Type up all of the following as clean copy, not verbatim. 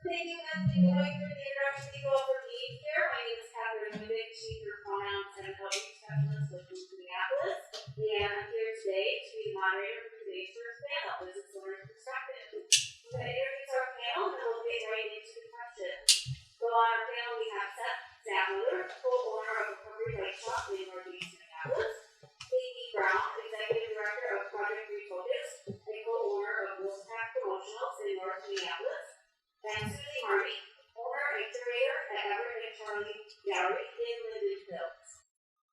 Thank you, Anthony. Going through the introduction to go over me here. My name is Catherine Windick, Chief of Pronouns and Culture Specialist with Minneapolis. And I'm here today to be the moderator for today's first panel, Business Owner's Perspective. We're going to introduce our panel and then we'll get right into the questions. So on our panel we have Seth, Stattmiller, co-owner of a Recovery Bike Shop in Northeast Minneapolis. Amy Brown, Executive Director of Project Refocus and co-owner of Wolfpack Promotionals in North Minneapolis. And Suzie, Marty, owner and curator at Everett and Charlie Gallery in Linden Hills.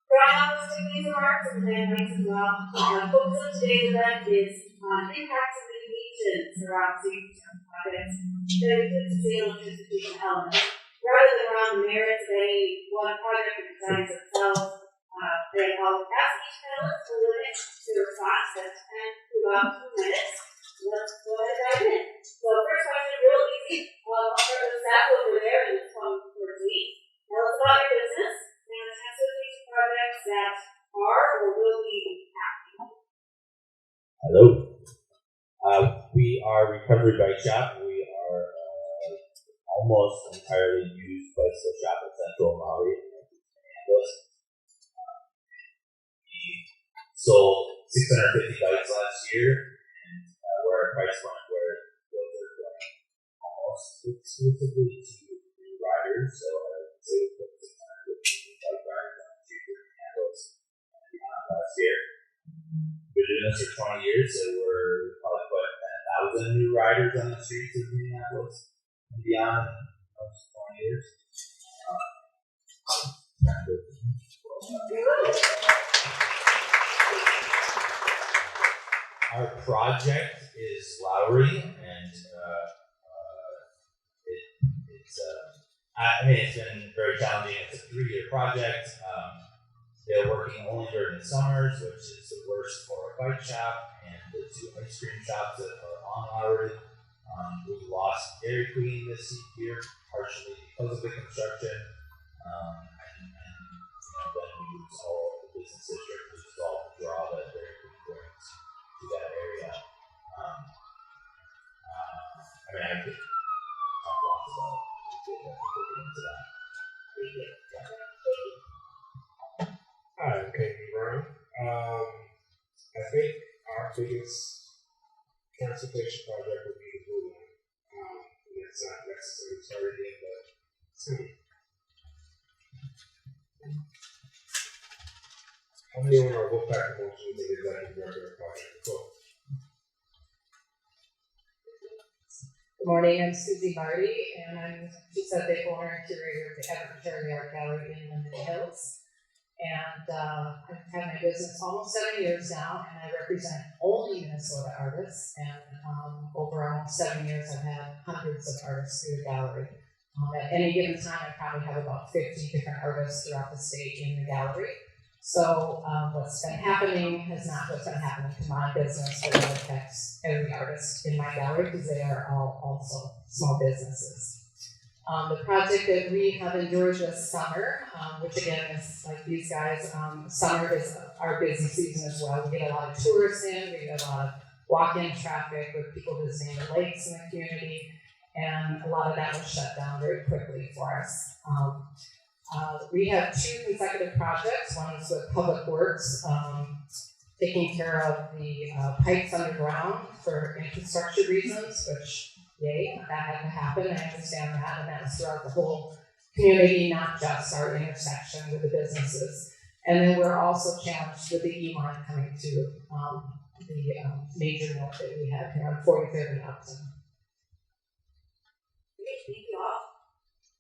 Drawing off those these remarks and then points as well, the focus of today's event is on impacts and mitigations around safety projects that include sustainable transportation elements, rather than around the merits of any one project or designs themselves. They all ask each panelist to limit their response to 10 to about 2 minutes. Let's go ahead and dive in. So first question, real easy. I'll start with Seth over there and this one towards me. Tell us about your business and the transportation projects that are or will be impacting. Hello. We are Recovery Bike Shop. We are almost entirely used bicycle shop in Central Maui and Minneapolis. We sold 650 bikes last year, and we're at a price point where those are going almost exclusively to new riders. So I would say we put 650 bike riders on the street in Minneapolis and beyond last year. We've been doing this for 20 years, so we're probably put 10,000 new riders on the streets of Minneapolis and beyond those 20 years. Our project is Lowry, and it's been very challenging. It's a 3-year project. They're working only during the summers, which is the worst for a bike shop and the 2 ice cream shops that are on Lowry. We lost Dairy Queen this year, partially because of the construction, and then we lose all of the business district, which is all the draw that Dairy Queen brings to that area. I could talk lots about get into that. Hi, I'm Katie Brown. I think our biggest transportation project would be the Blue Line. And it's not necessarily started yet, but it's coming. I'm the owner of Wolfpack Promotionals and executive director of Project Refocus. Good morning, I'm Suzie, Marty, and I'm the owner and curator of the Everett Art Gallery in Linden Hills. And I've had my business almost 7 years now, and I represent only Minnesota artists. And over almost 7 years, I've had hundreds of artists through the gallery. At any given time, I probably have about 50 different artists throughout the state in the gallery. So what's been happening is not what's been happening to my business, but it affects every artist in my gallery because they are all also small businesses. The project that we have endured this summer, which again is like these guys, summer is our busy season as well. We get a lot of tourists in, we get a lot of walk-in traffic with people visiting the lakes in the community, and a lot of that was shut down very quickly for us. We have 2 consecutive projects. One is with Public Works, taking care of the pipes underground for infrastructure reasons, which, yay, that had to happen. I understand that, and that was throughout the whole community, not just our intersection with the businesses. And then we're also challenged with the E-line coming to the major node that we have here on 43rd and Upton. Great, thank you all.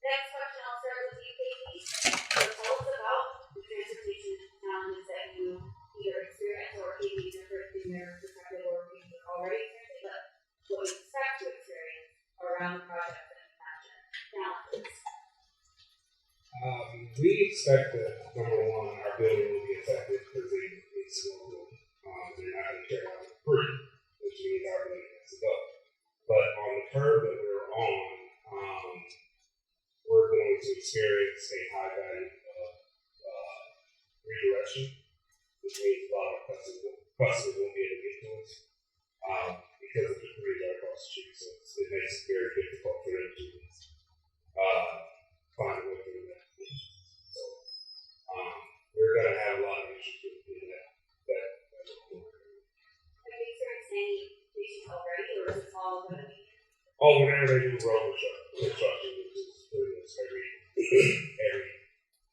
Next question, I'll start with you, Katie. So tell us about the transportation challenges that you either experience or maybe different in your perspective or maybe already experiencing, but what you expect to experience around the project and challenges. We expect that, number one, our building will be affected because it's local. They're not going to carry out free, which means our building has to go. But on the curve that we're on, we're going to experience a high value of redirection, which means a lot of customers won't be able to get to us because of the debris that across the street. So it makes it very difficult for them to do road construction, which is pretty much every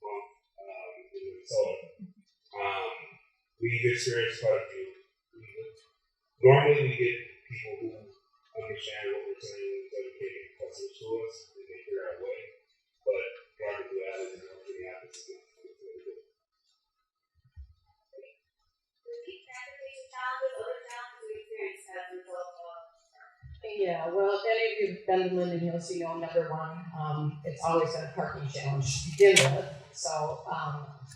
month in Minnesota. We've experienced quite a few. Normally, we get people who understand what we're saying, dedicated customers to us, and they figure out a way. But trying to do that is not really happens. Yeah, well, if any of you have been to Linden Hills, you know number one, it's always been a parking challenge to begin with. So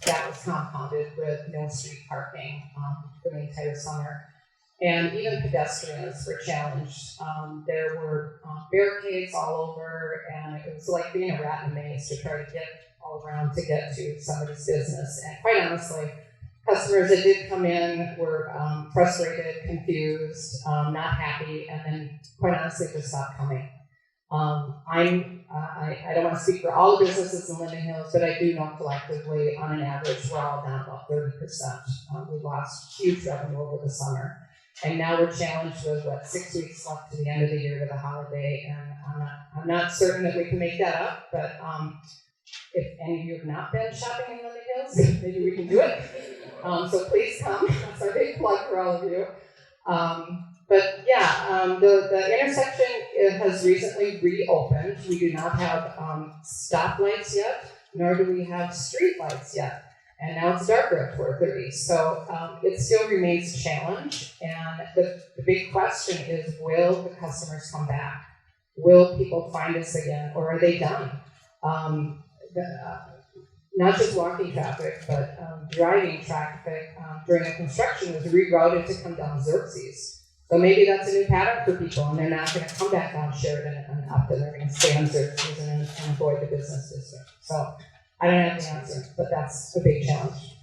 that was compounded with no street parking for the entire summer. And even pedestrians were challenged. There were barricades all over, and it was like being a rat in a maze to try to get all around to get to somebody's business. And quite honestly, customers that did come in were frustrated, confused, not happy, and then quite honestly just stopped coming. I don't want to speak for all the businesses in Linden Hills, but I do know collectively, on an average, we're all down about 30%. We lost huge revenue over the summer. And now we're challenged with, 6 weeks left to the end of the year with a holiday, and I'm not certain that we can make that up, but if any of you have not been shopping in Linden Hills, maybe we can do it. So please come. That's our big plug for all of you. But yeah, the intersection has recently reopened. We do not have stoplights yet, nor do we have street lights yet. And now it's darker at 4:30. So it still remains a challenge. And the big question is, will the customers come back? Will people find us again, or are they done? Not just walking traffic, but driving traffic during the construction was rerouted to come down Xerxes. So maybe that's a new pattern for people, and they're not going to come back down Sheridan and Upton. They're going to stay on Xerxes and avoid the business district. So I don't have the answer, but that's a big challenge.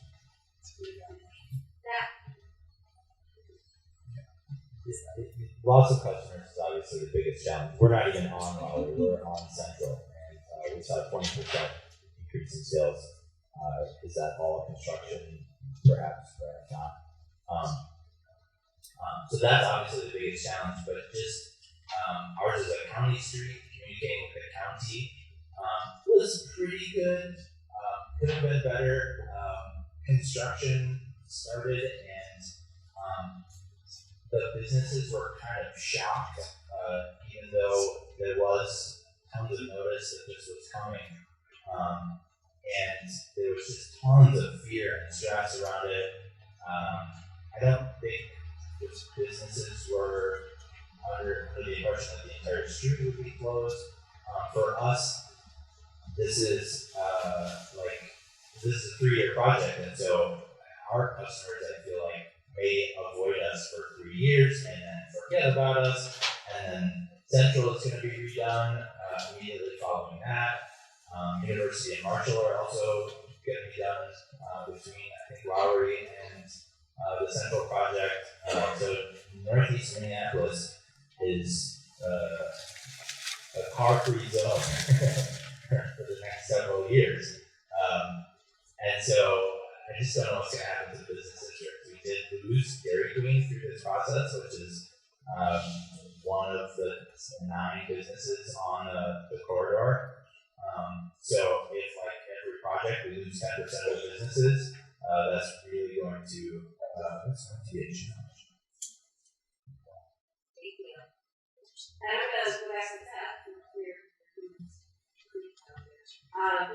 Loss of customers is obviously the biggest challenge. We're not even on Raleigh, we're on Central, and we saw a 20% increase in sales. Is that all construction? Perhaps not. So that's obviously the biggest challenge, but just ours is a county street, communicating with the county was pretty good. Could have been better. Construction started, and the businesses were kind of shocked, even though there was tons of notice that this was coming. And there was just tons of fear and stress around it. I don't think businesses were under the impression that the entire street would be closed. For us, this is a 3-year project, and so our customers, I feel like, may avoid us for 3 years and then forget about us. And then Central is going to be redone immediately following that. University and Marshall are also going to be done between, I think, Lowry and the Central project. So Northeast Minneapolis is a car-free zone for the next several years. And so I just don't know what's going to happen to the business district. We did lose Dairy Queen through this process, which is one of the 9 businesses on the corridor. So if, like every project, we lose 10% of the businesses, that's really going to be a challenge. Thank you. And I'm going to go back to Seth.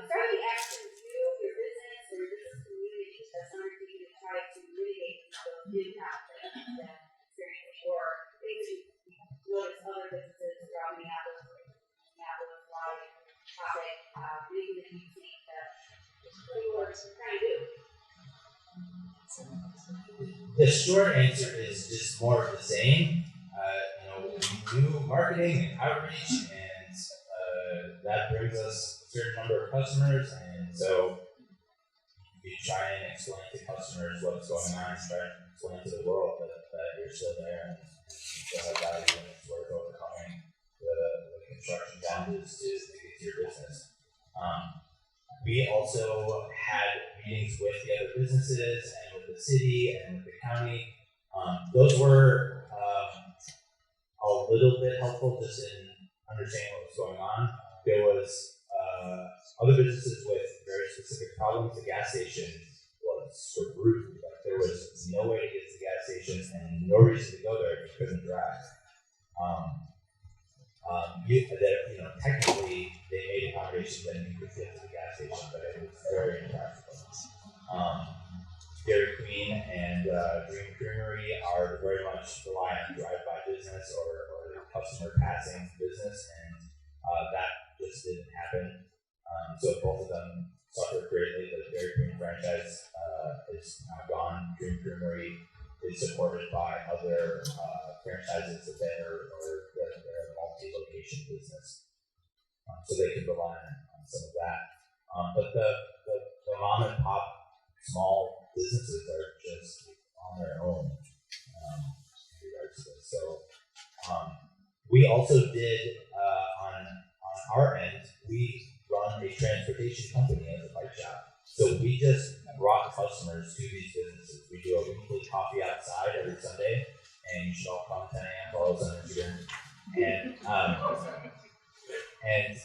Describe the actions you, your business, or your business community has undertaken to try to mitigate the impact that experiencing, or things you notice other businesses around Minneapolis, Raleigh, topic, maybe that you think that people are trying to do. The short answer is just more of the same. We do marketing and outreach, and that brings us a certain number of customers, and so we try and explain to customers what's going on, and try and explain to the world that you're still there and you still have value, and it's worth overcoming the construction challenges to get to your business. We also had meetings with the other businesses and with the city and with the county. Those were a little bit helpful just in understanding what was going on. There was other businesses with very specific problems. The gas station was sort of rude. Like, there was no way to get to the gas station and no reason to go there if you couldn't drive. Technically, they made accommodations that you could get to the gas station, but it was very impractical. Dairy Queen and Dream Creamery are very much reliant on drive-by business or customer passing business, and that just didn't happen. So both of them suffered greatly. The Dairy Queen franchise is now gone. Dream Creamery is supported by other franchises that they're a multi-location business, so they can rely on some of that. But the mom and pop small businesses are just on their own in regards to this. So we also did on our end, we run a transportation company as a bike shop. So we just brought customers to these businesses. We do a weekly coffee outside every Sunday, and you should all come 10 a.m. follow us on Instagram. And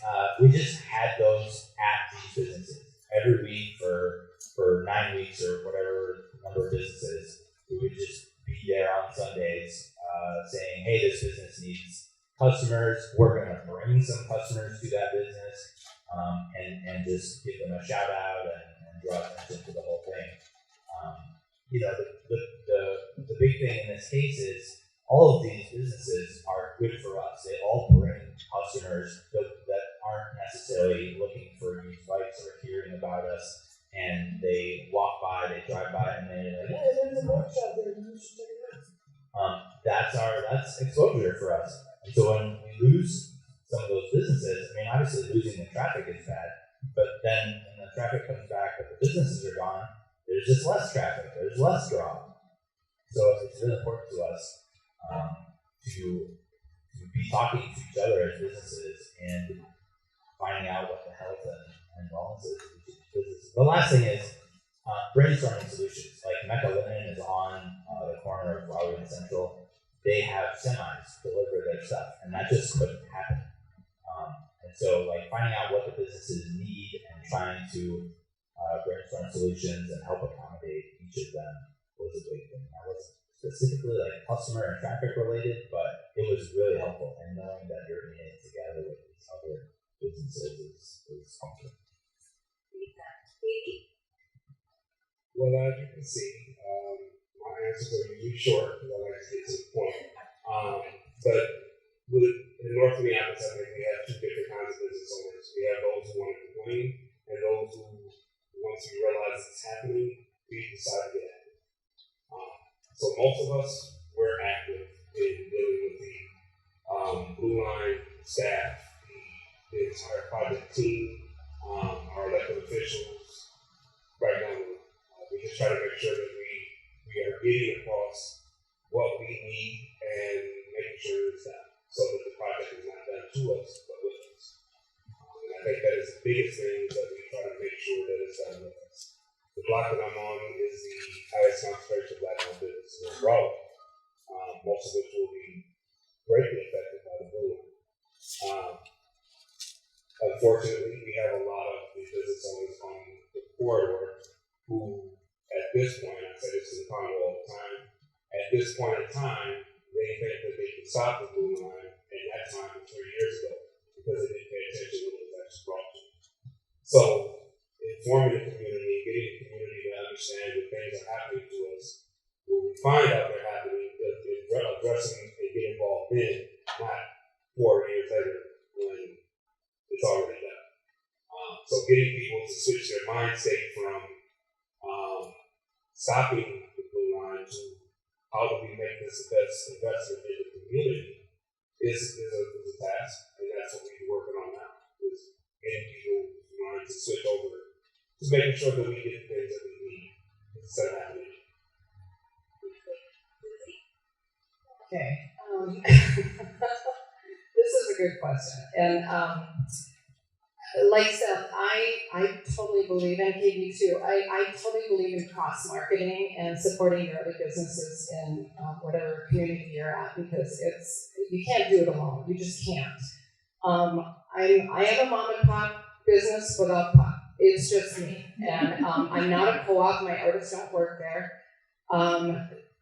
we just had those at these businesses every week for 9 weeks or whatever number of businesses. We would just be there on Sundays saying, hey, this business needs customers. We're going to bring some customers to that business and just give them a shout out and draw attention to the whole thing. The big thing in this case is all of these businesses are good for us. They all bring customers that aren't necessarily looking for used bikes or hearing about us, and they walk by, they drive by, and they're like, hey, there's a bike shop there, you should check it out. That's exposure for us. And so when we lose some of those businesses, I mean, obviously losing the traffic is bad, but then when the traffic comes back, but the businesses are gone, there's just less traffic, there's less draw. So it's really important to us to be talking to each other as businesses and finding out what the health and wellness is of each business. The last thing is brainstorming solutions. Like Mecca Linen is on the corner of Broadway and Central. They have semis deliver their stuff, and that just couldn't happen. And so, like, finding out what the businesses need and trying to brainstorm solutions and help accommodate each of them was a big thing. That wasn't specifically like customer and traffic related, but it was really helpful. And knowing that you're in it together with these other businesses is helpful. Well, as you can see, my answers are usually short because I like to get to the point. But in North Minneapolis, I think we have two different kinds of business owners. We have those who want to complain and those who, once we realize it's happening, we decide to get active. So most of us, we're active in dealing with the Blue Line staff, the entire project team, our elected officials, right now. We just try to make sure that we are getting across what we need and making sure it's done so that the project is not done to us, but with us. And I think that is the biggest thing that we try to make sure that it's done with us. The block that I'm on is the highest concentration of Black-owned businesses in Broadway, most of which will be greatly affected by the Blue Line. Unfortunately, we have a lot of the business owners on the corridor who, at this point, I say this to the panel all the time, at this point in time, they think that they can stop the Blue Line, and that time was 3 years ago, because they didn't pay attention to what it was actually brought to. So, informing the community, getting the community to understand that things are happening to us, when we find out they're happening, addressing and get involved in, not 4 years later when it's already done. So getting people to switch their mind state from stopping the Blue Line to how do we make this the best investment in the community is a task, and that's what we're working on now, is getting people's mind to switch over, just making sure that we get the things that we need instead of happening. Okay. This is a good question. And like Seth, I totally believe in KB too. I totally believe in cross marketing and supporting your other businesses in whatever community you're at, because you can't do it alone. You just can't. I am a mom and pop business without pop. It's just me. And I'm not a co-op. My artists don't work there.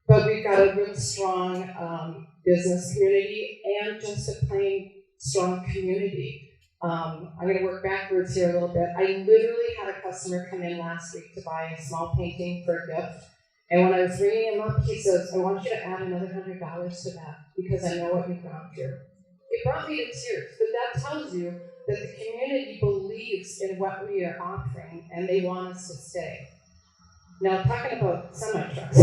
But we've got a really strong business community and just a plain strong community. I'm going to work backwards here a little bit. I literally had a customer come in last week to buy a small painting for a gift. And when I was ringing him up, he says, I want you to add another $100 to that because I know what you've gone through. It brought me to tears, but that tells you that the community believes in what we are offering and they want us to stay. Now, talking about semi-trucks,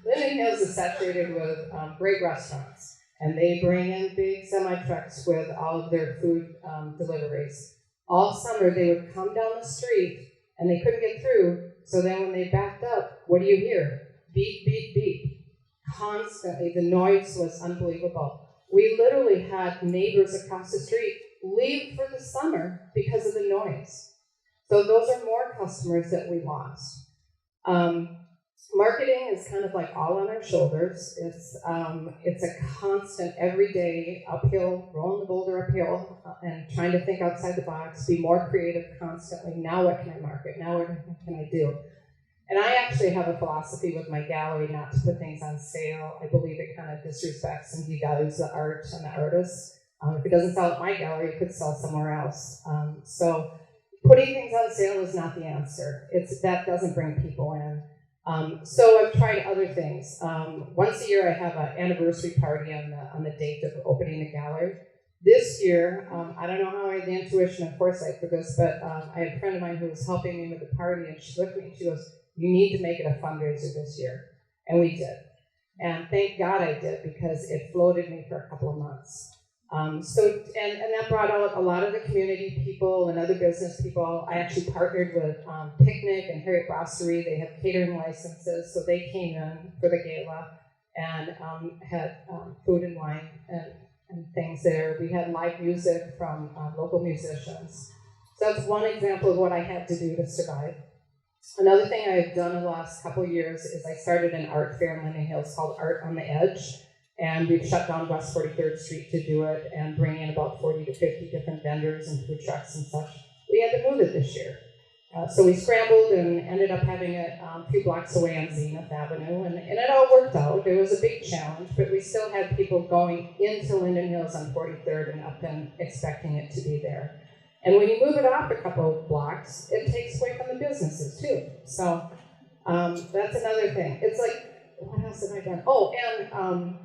Linden Hills is saturated with great restaurants, and they bring in big semi-trucks with all of their food deliveries. All summer, they would come down the street, and they couldn't get through, so then when they backed up, what do you hear? Beep, beep, beep. Constantly, the noise was unbelievable. We literally had neighbors across the street leave for the summer because of the noise. So those are more customers that we lost. Marketing is kind of like all on our shoulders. It's a constant, everyday uphill, rolling the boulder uphill, and trying to think outside the box, be more creative constantly. Now what can I market? Now what can I do? And I actually have a philosophy with my gallery not to put things on sale. I believe it kind of disrespects and devalues the art and the artist. If it doesn't sell at my gallery, it could sell somewhere else. So putting things on sale is not the answer. That doesn't bring people in. So I've tried other things. Once a year I have an anniversary party on the date of opening the gallery. This year, I don't know how I had the intuition and foresight for this, but I had a friend of mine who was helping me with the party, and she looked at me and she goes, you need to make it a fundraiser this year. And we did. And thank God I did, because it floated me for a couple of months. And that brought out a lot of the community people and other business people. I actually partnered with Picnic and Harriet Brasserie. They have catering licenses, so they came in for the gala and had food and wine and things there. We had live music from local musicians. So that's one example of what I had to do to survive. Another thing I've done in the last couple of years is I started an art fair in Linden Hills called Art on the Edge. And we've shut down West 43rd Street to do it and bring in about 40 to 50 different vendors and food trucks and such. We had to move it this year. So we scrambled and ended up having it a few blocks away on Zenith Avenue, and it all worked out. It was a big challenge, but we still had people going into Linden Hills on 43rd and up and expecting it to be there. And when you move it off a couple of blocks, it takes away from the businesses too. So that's another thing. It's like, what else have I done? Oh, and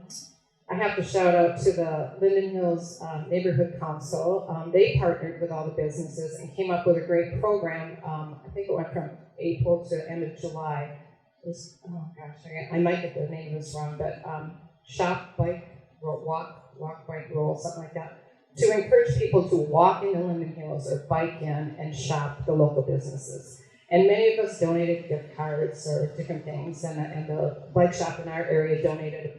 I have to shout out to the Linden Hills Neighborhood Council. They partnered with all the businesses and came up with a great program. I think it went from April to end of July. It was, oh gosh, I might get the name of this wrong, but shop, bike, walk, bike, roll, something like that, to encourage people to walk into Linden Hills or bike in and shop the local businesses. And many of us donated gift cards or different things, and the bike shop in our area donated a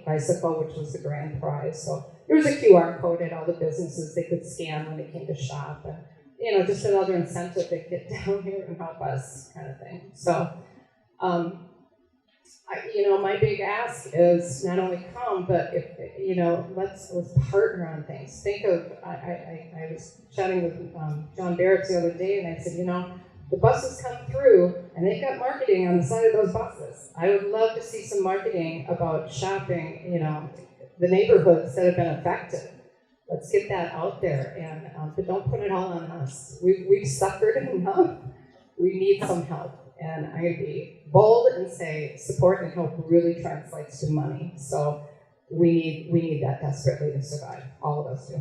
bicycle, which was the grand prize. So there was a QR code at all the businesses they could scan when they came to shop, and just another incentive to get down here and help us, kind of thing. So, my big ask is not only come, but let's partner on things. Think of I was chatting with John Barrett the other day, and I said, the buses come through, and they've got marketing on the side of those buses. I would love to see some marketing about shopping, the neighborhoods that have been affected. Let's get that out there, but don't put it all on us. We've suffered enough. We need some help, and I'm going to be bold and say support and help really translates to money. So we need that desperately to survive. All of us do.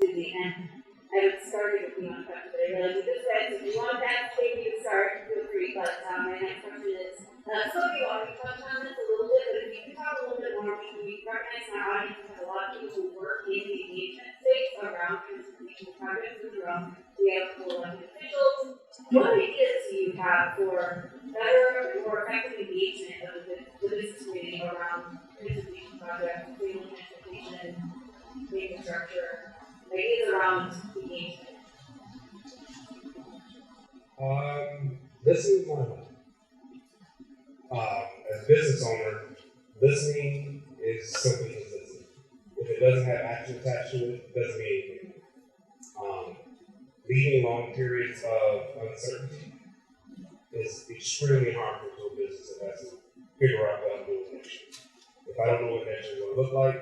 Suzie, and I haven't started with you on question, but I realize you just said, if you want that maybe to start, feel free. But my next question is, some of you already touched on this a little bit, but if you could talk a little bit more, we recognize in our audience we have a lot of people who work in the engagement space around transportation projects and around we have elected officials. What ideas do you have for better, more effective engagement of the business community around transportation projects, sustainable transportation, infrastructure? Ideas around engagement. Listening is one of them. As a business owner, listening is simply just listening. If if it doesn't have action attached to it, it doesn't mean anything. Leaving long periods of uncertainty is extremely harmful to a business that has to figure out what I'm doing next year. If I don't know what next year is going to look like,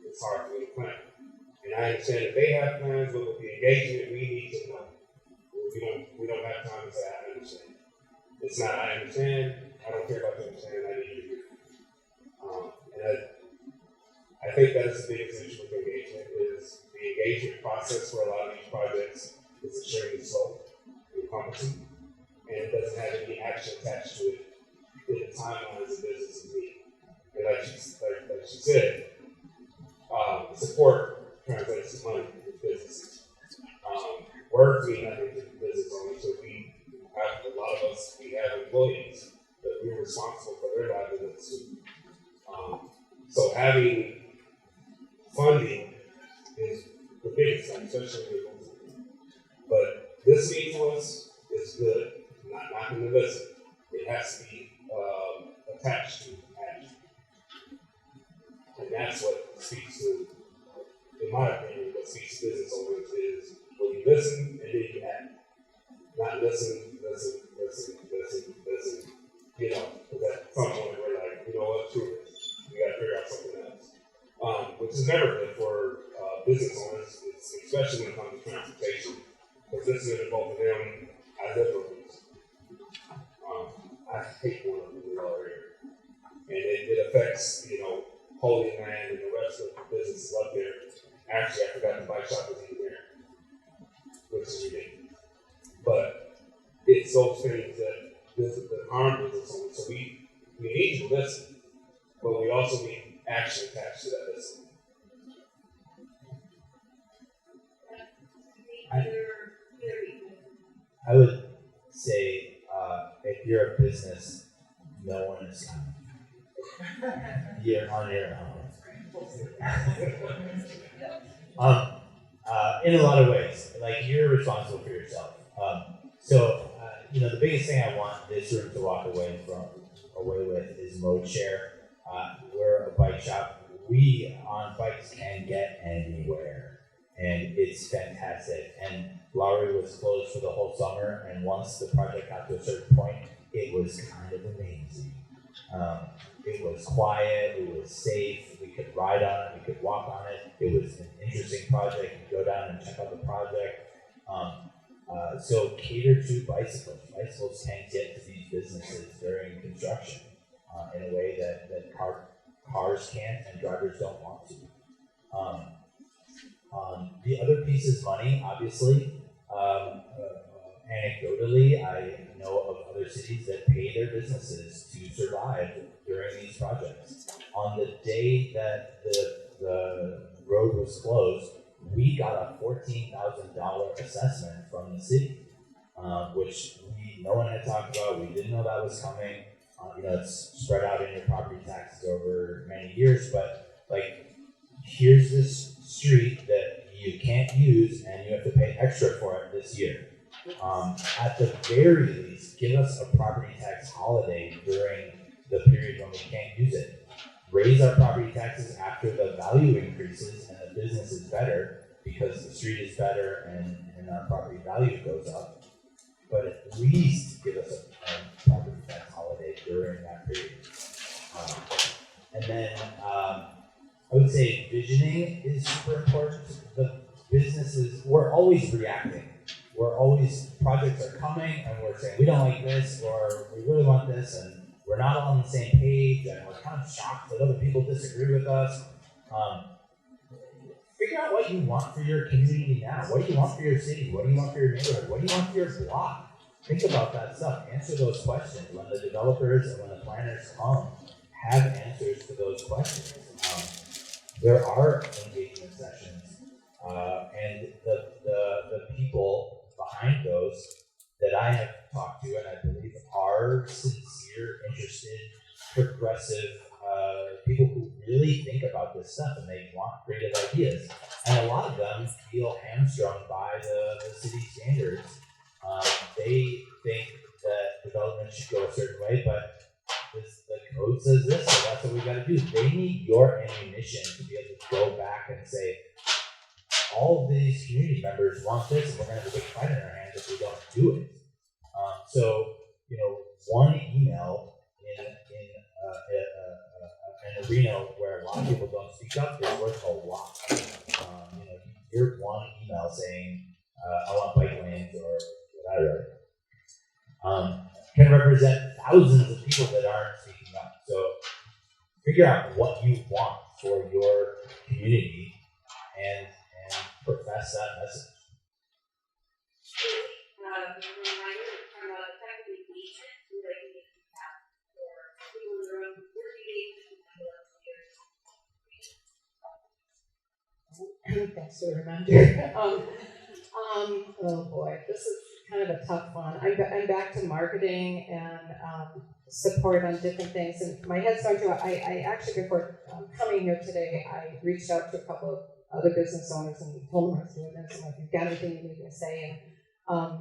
it's hard for me to plan. And I understand if they have plans, but with the engagement, we need to know. We don't have time to say, I understand. It's not, I understand, I don't care about you understanding, I need you to hear. And I think that is the biggest issue with engagement is the engagement process for a lot of these projects is extremely slow and cumbersome, and it doesn't have any action attached to it in the timelines the businesses need. And like she said, support translates to money with businesses. Words mean nothing to the business owners, so a lot of us, we have employees that we're responsible for their livelihoods too. So having funding is the biggest thing, especially with those. But this meeting to us is good, not going to listen. It has to be attached to action. And that's what speaks to, in my opinion, what speaks to business owners is when you listen and then you act. Not listen, you know, because at some point we're like, you know what, screw this. We got to figure out something else. Which is never good for business owners, especially when it comes to transportation, because listening to both of them, I live with these. I hate one of them in the area. And it affects, you know, Holy Land and the rest of the businesses up there. Actually, I forgot the bike shop was even there, which is ridiculous. But it's those things that harm business owners. So we need to listen, but we also need action attached to that listening. I would say if you're a business, no one is coming. You're on your own. In a lot of ways, like you're responsible for yourself. You know, the biggest thing I want this room to walk away with is mode share. We're a bike shop. We on bikes can get anywhere, and it's fantastic. And Lowry was closed for the whole summer, and once the project got to a certain point, it was kind of amazing. It was quiet, it was safe, we could ride on it, we could walk on it. It was an interesting project. You could go down and check out the project. So cater to bicycles. Bicycles can get to these businesses during construction in a way that cars can't and drivers don't want to. The other piece is money, obviously. Anecdotally, I know of other cities that pay their businesses to survive during these projects. On the day that the road was closed, we got a $14,000 assessment from the city, which no one had talked about. We didn't know that was coming. You know, it's spread out in your property taxes over many years, but like, here's this street that you can't use and you have to pay extra for it this year. At the very least, give us a property tax holiday during the period when we can't use it. Raise our property taxes after the value increases and the business is better because the street is better and our property value goes up. But at least give us a property tax holiday during that period. And then I would say visioning is super important. The businesses, we're always reacting. Projects are coming and we're saying we don't like this or we really want this and we're not all on the same page and we're kind of shocked that other people disagree with us. Figure out what you want for your community now. What do you want for your city? What do you want for your neighborhood? What do you want for your block? Think about that stuff. Answer those questions. When the developers and when the planners come, have answers to those questions. There are engagement sessions, and the people behind those that I have talked to and I believe are sincere, interested, progressive people who really think about this stuff and they want creative ideas. And a lot of them feel hamstrung by the city standards. They think that development should go a certain way, but the code says this, so that's what we got to do. They need your ammunition to be able to go back and say, all of these community members want this, and we're going to have a big fight in our hands if we don't do it. So, one email in an arena where a lot of people don't speak up is worth a lot. Your one email saying, I want bike lanes or whatever, can represent thousands of people that aren't speaking up. So figure out what you want for your community and profess that message. Thanks for the reminder. Oh boy, this is kind of a tough one. I'm back to marketing and support on different things. And my head's going to, I actually, before coming here today, I reached out to a couple of other business owners and told them I was doing this. And if you've got anything you need to say. And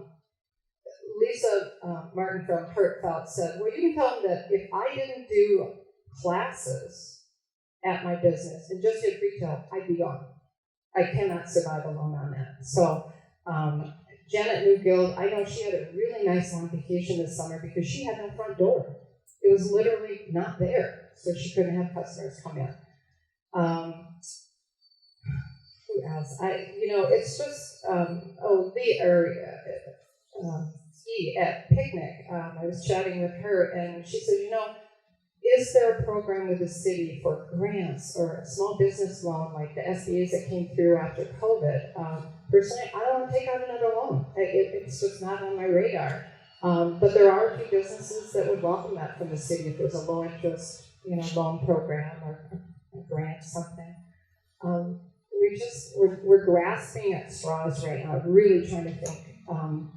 Lisa Martin from Heartfelt said, well, you can tell them that if I didn't do classes at my business and just did retail, I'd be gone. I cannot survive alone on that. So Janet Newgild, I know she had a really nice long vacation this summer because she had no front door. It was literally not there, so she couldn't have customers come in. Who else? It's just at Picnic. I was chatting with her, and she said, is there a program with the city for grants or a small business loan like the SBAs that came through after COVID? Personally, I don't want to take out another loan. It's just not on my radar. But there are a few businesses that would welcome that from the city if there's a low interest, loan program or a grant, something. We're grasping at straws right now, really trying to think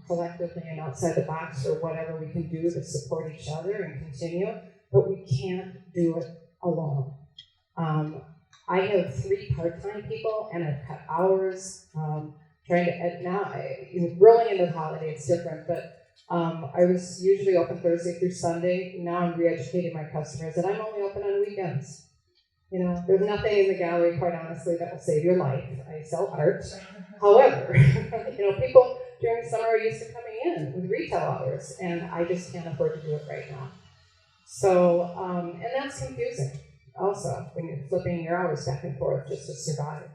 collectively and outside the box for whatever we can do to support each other and continue. But we can't do it alone. I have 3 part-time people, and I've cut hours rolling into the holiday, it's different, but I was usually open Thursday through Sunday. Now I'm re-educating my customers that I'm only open on weekends. There's nothing in the gallery, quite honestly, that will save your life. I sell art. However, people during summer are used to coming in with retail hours, and I just can't afford to do it right now. So, and that's confusing also when you're flipping your hours back and forth just to survive.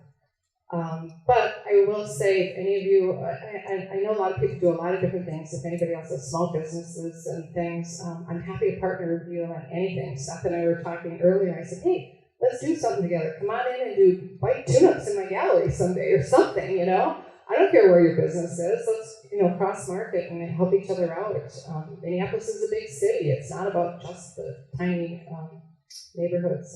But I will say, if any of you, I know a lot of people do a lot of different things. If anybody else has small businesses and things, I'm happy to partner with you on anything. Seth and I were talking earlier. I said, hey, let's do something together. Come on in and do bike tune-ups in my gallery someday or something, I don't care where your business is. Let's, cross-market and help each other out. Minneapolis is a big city. It's not about just the tiny neighborhoods.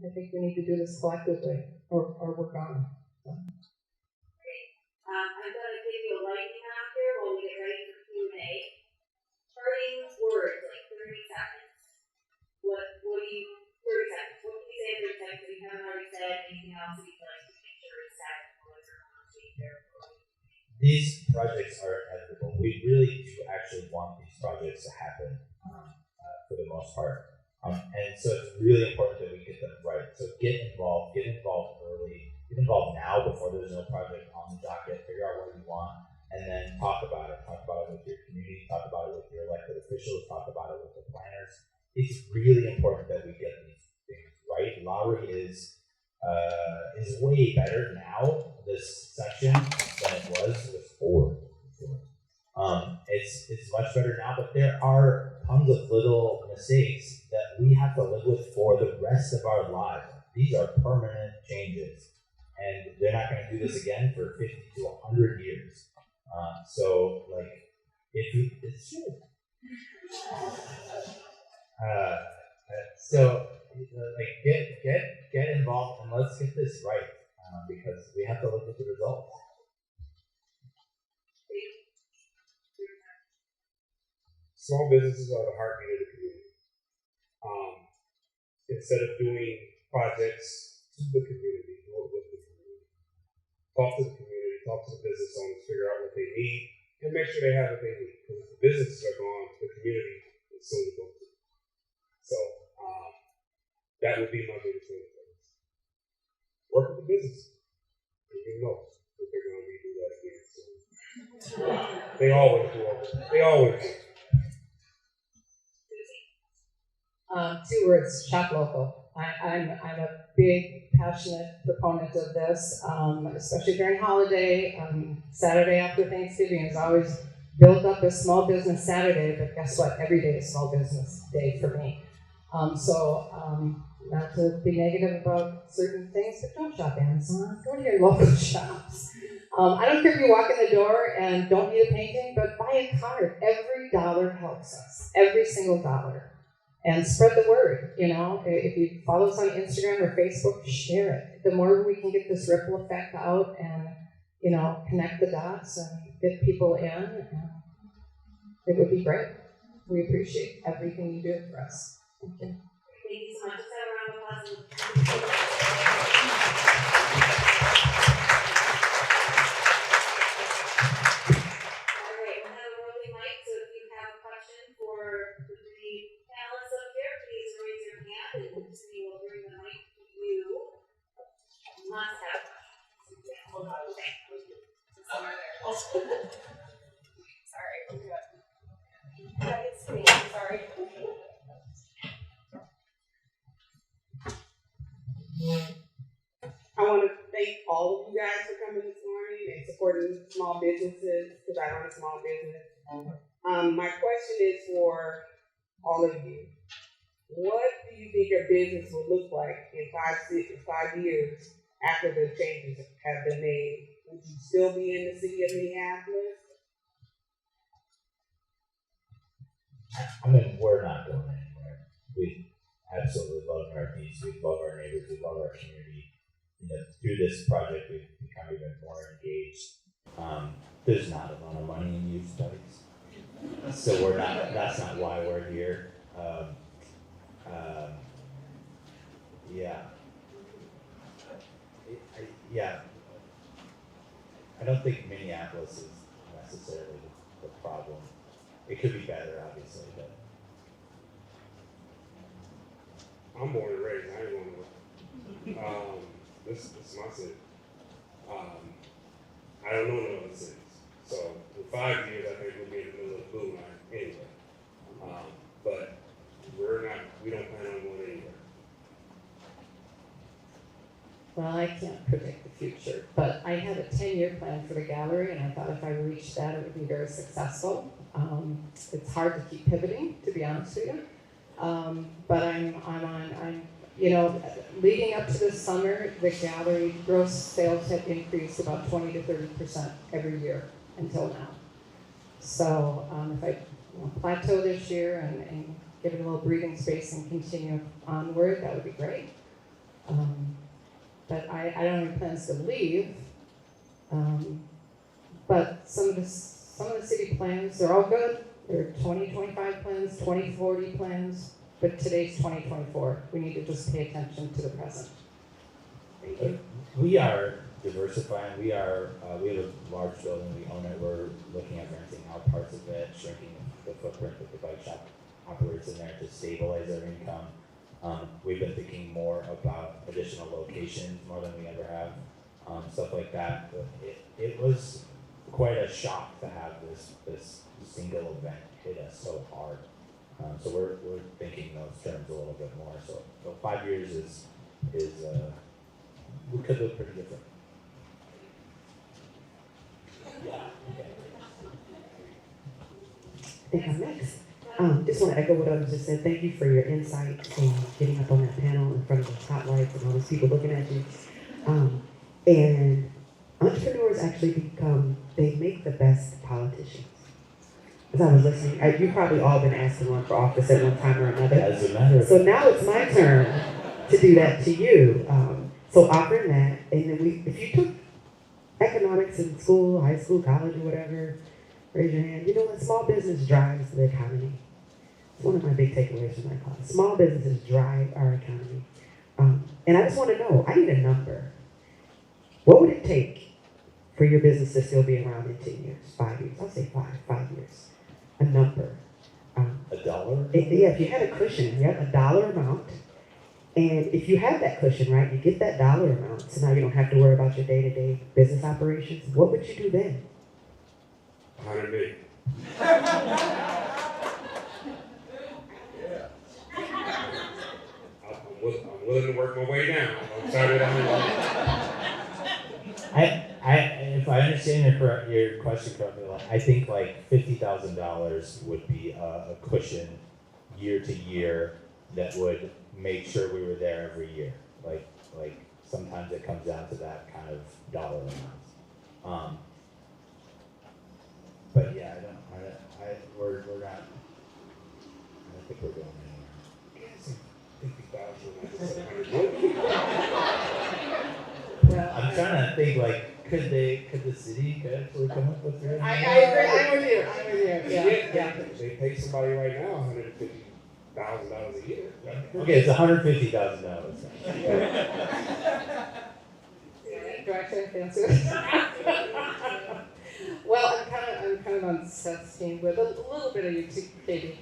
I think we need to do this collectively or work on it. Great. I'm going to give you a lightning round here while we get ready for Q&A. Parting words, like 30 seconds. What do you, 30 seconds. What can you say in 30 seconds that you haven't already said? Anything else that you'd like to make sure is said before you're on stage there? These projects are inevitable. We really do actually want these projects to happen for the most part. And so it's really important that we get them right. So get involved early, get involved now before there's no project on the docket, figure out what you want, and then talk about it with your community, talk about it with your elected officials, talk about it with the planners. It's really important that we get these things right. Lowry is way better now, this section, than it was before. It's much better now, but there are tons of little mistakes that we have to live with for the rest of our lives. These are permanent changes, and they're not going to do this again for 50 to 100 years. It's true. Get involved and let's get this right, because we have to look at the results. Small businesses are the heartbeat of the community. Instead of doing projects to the community, do it with the community. Talk to the community, talk to the business owners, figure out what they need, and make sure they have what they need. Because if the businesses are gone, the community is soon to go to. So that would be my biggest thing. Work with the business. You know if they're going to redo that again. So they always do. They always do. 2 words: shop local. I'm a big, passionate proponent of this, especially during holiday. Saturday after Thanksgiving is always built up as Small Business Saturday, but guess what? Every day is Small Business Day for me. Not to be negative about certain things, but don't shop Amazon. Go to your local shops. I don't care if you walk in the door and don't need a painting, but buy a card. Every dollar helps us. Every single dollar. And spread the word, you know. If you follow us on Instagram or Facebook, share it. The more we can get this ripple effect out and, you know, connect the dots and get people in, it would be great. We appreciate everything you do for us. Thank you. Thank you so much. Let's have a round of applause. All right, we'll have a roving mic, so if you have a question for the panelists up here, please raise your hand and Suzie will bring the mic to you. You must have a question. Yeah, hold on. Okay. Sorry. It's me. Sorry. I want to thank all of you guys for coming this morning and supporting small businesses, because I run a small business. My question is for all of you. What do you think your business will look like in 5 years after the changes have been made? Would you still be in the city of Minneapolis? I mean, we're not going anywhere. We absolutely love our peace. We love our neighbors. We love our community. You know, through this project, we've become even more engaged. There's not a lot of money in youth studies, so we're not. That's not why we're here. I don't think Minneapolis is necessarily the problem. It could be better, obviously, but I'm born and raised. I ain't going nowhere. This is my city. I don't know no other cities. So in 5 years, I think we'll be in the middle of the blue line anyway. But we don't plan on going anywhere. Well, I can't predict the future, but I had a 10-year plan for the gallery, and I thought if I reached that, it would be very successful. It's hard to keep pivoting, to be honest with you. But I'm leading up to this summer, the gallery gross sales have increased about 20 to 30% every year until now. So if I plateau this year and give it a little breathing space and continue onward, that would be great. But I don't have any plans to leave. But some of the city plans, they're all good. There are 2025 plans, 2040 plans, but today's 2024. We need to just pay attention to the present. Thank you. we are diversifying. We have a large building. We own it. We're looking at renting out parts of it, shrinking the footprint that the bike shop operates in there to stabilize our income. We've been thinking more about additional locations more than we ever have, stuff like that. But it was quite a shock to have this single event hit us so hard. So we're thinking those terms a little bit more. So 5 years is we could look pretty different. Yeah. Okay. I think I'm next. Just want to echo what others just said. Thank you for your insight and getting up on that panel in front of the spotlights and all those people looking at you. And entrepreneurs actually they make the best politicians. As I was listening, you've probably all been asked to run for office at one time or another. So now it's my turn to do that to you. So offering that, and then if you took economics in school, high school, college, or whatever, raise your hand. You know what? Small business drives the economy. It's one of my big takeaways from my class. Small businesses drive our economy. And I just want to know, I need a number. What would it take for your business to still be around in 10 years, 5 years? I'll say 5 years. A number. $1? It if you had a cushion, a dollar amount, and if you have that cushion, right, you get that dollar amount, so now you don't have to worry about your day-to-day business operations. What would you do then? 100 million. I'm willing to work my way down. I'm sorry that If I understand your question correctly, I think like $50,000 would be a cushion year to year that would make sure we were there every year. Like sometimes it comes down to that kind of dollar amount. But yeah, we're not. I don't think we're going anywhere. I'm trying to think could the city actually come up with $300 million? I agree. I'm with you. Yeah. They pay somebody right now $150,000 a year. Okay, it's $150,000. Do I actually have to answer this? Well, I'm kind of on Seth's team with a little bit of you too, Katie.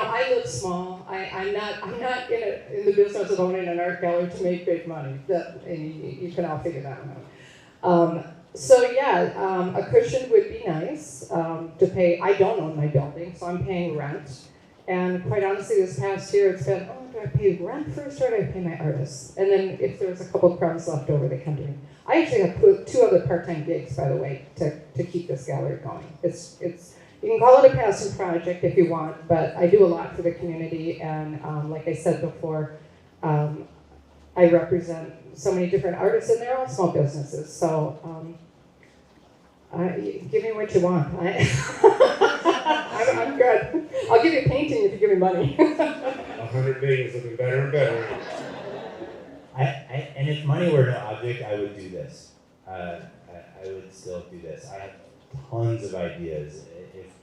I live small. I'm not in the business of owning an art gallery to make big money. And you can all figure that one out. A cushion would be nice to pay. I don't own my building, so I'm paying rent. And quite honestly, this past year, it's been, do I pay rent first or do I pay my artists? And then if there's a couple of crumbs left over, they come to me. I actually have 2 other part-time gigs, by the way, to keep this gallery going. It's you can call it a passion project if you want, but I do a lot for the community, and like I said before, I represent so many different artists, and they're all small businesses. So give me what you want. I'm good. I'll give you a painting if you give me money. 100 million is looking better and better. And if money were no object, I would do this. I would still do this. I have tons of ideas.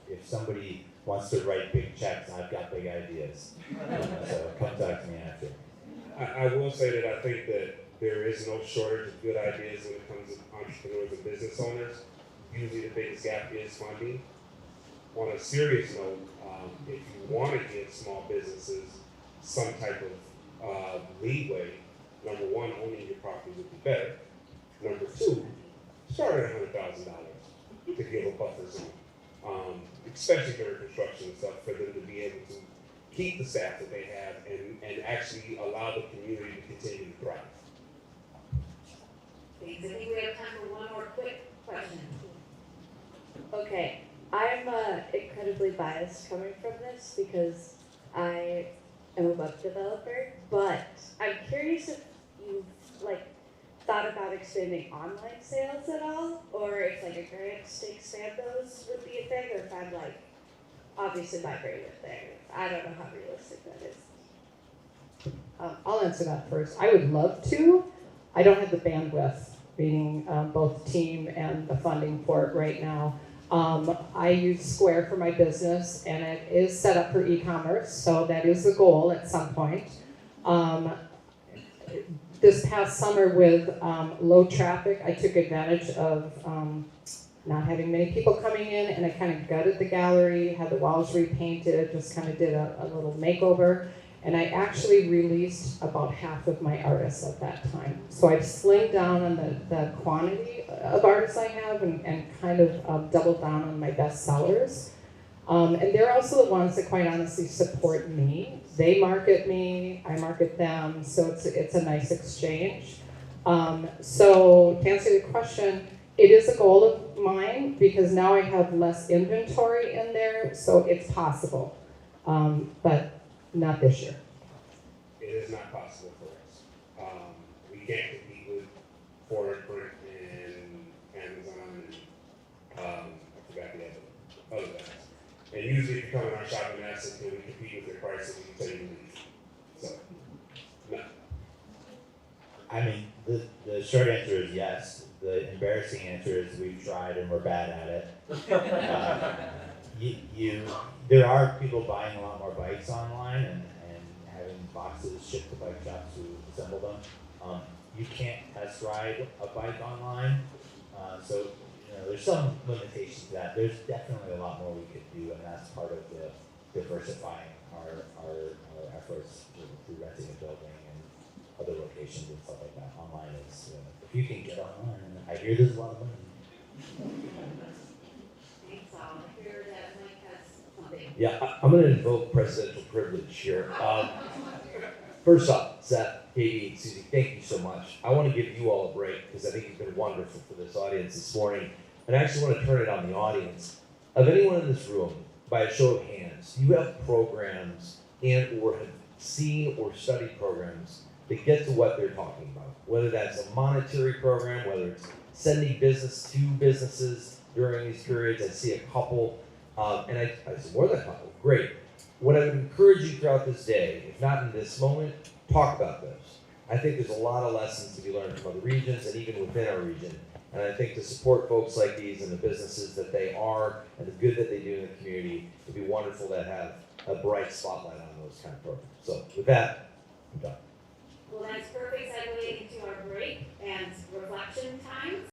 If somebody wants to write big checks, I've got big ideas. So come talk to me after. I will say that I think that there is no shortage of good ideas when it comes to entrepreneurs and business owners. Usually the biggest gap is funding. On a serious note, if you want to give small businesses some type of leeway, number one, owning your property would be better. Number two, start at $100,000 to give a buffer zone, especially during construction and stuff, for them to be able to keep the staff that they have and actually allow the community to continue to thrive. Thanks. I think we have time for one more quick question. Okay, I'm incredibly biased coming from this because I am a web developer, but I'm curious if you've thought about expanding online sales at all, or if a grant to expand those would be a thing, or if I'm obviously migrating with there. I don't know how realistic that is. I'll answer that first. I would love to. I don't have the bandwidth, meaning both team and the funding for it right now. I use Square for my business, and it is set up for e-commerce, so that is the goal at some point. This past summer with low traffic, I took advantage of not having many people coming in, and I kind of gutted the gallery, had the walls repainted, just kind of did a little makeover, and I actually released about half of my artists at that time. So I've slimmed down on the quantity of artists I have and kind of doubled down on my best sellers. And they're also the ones that quite honestly support me. They market me, I market them, so it's a nice exchange. So to answer your question, it is a goal of mine because now I have less inventory in there, so it's possible, but not this year. It is not possible for us. We can't compete with Foreign Print and Amazon and I forgot the other guys. And usually if you come in our shop and ask us, can we compete with their prices, we can tell you leave. So, no. I mean, the short answer is yes. The embarrassing answer is we've tried and we're bad at it. There are people buying a lot more bikes online and having boxes shipped to bike shops to assemble them. You can't test ride a bike online, so there's some limitations to that. There's definitely a lot more we could do, and that's part of diversifying our efforts through renting a building and other locations and stuff like that. Online is, if you can get online, I hear there's a lot of money. Thanks, I hear that Mike has something. Yeah, I'm going to invoke presidential privilege here. First off, Seth, Katie, Suzie, thank you so much. I want to give you all a break because I think you've been wonderful for this audience this morning. And I actually want to turn it on the audience. Of anyone in this room, by a show of hands, you have programs and or have seen or studied programs that get to what they're talking about. Whether that's a monetary program, whether it's sending business to businesses during these periods. I see a couple, and I see more than a couple. Great. What I would encourage you throughout this day, if not in this moment, talk about those. I think there's a lot of lessons to be learned from other regions and even within our region. And I think to support folks like these and the businesses that they are and the good that they do in the community, it'd be wonderful to have a bright spotlight on those kind of programs. So with that, I'm done. Well, that's perfect segue into our break and reflection time.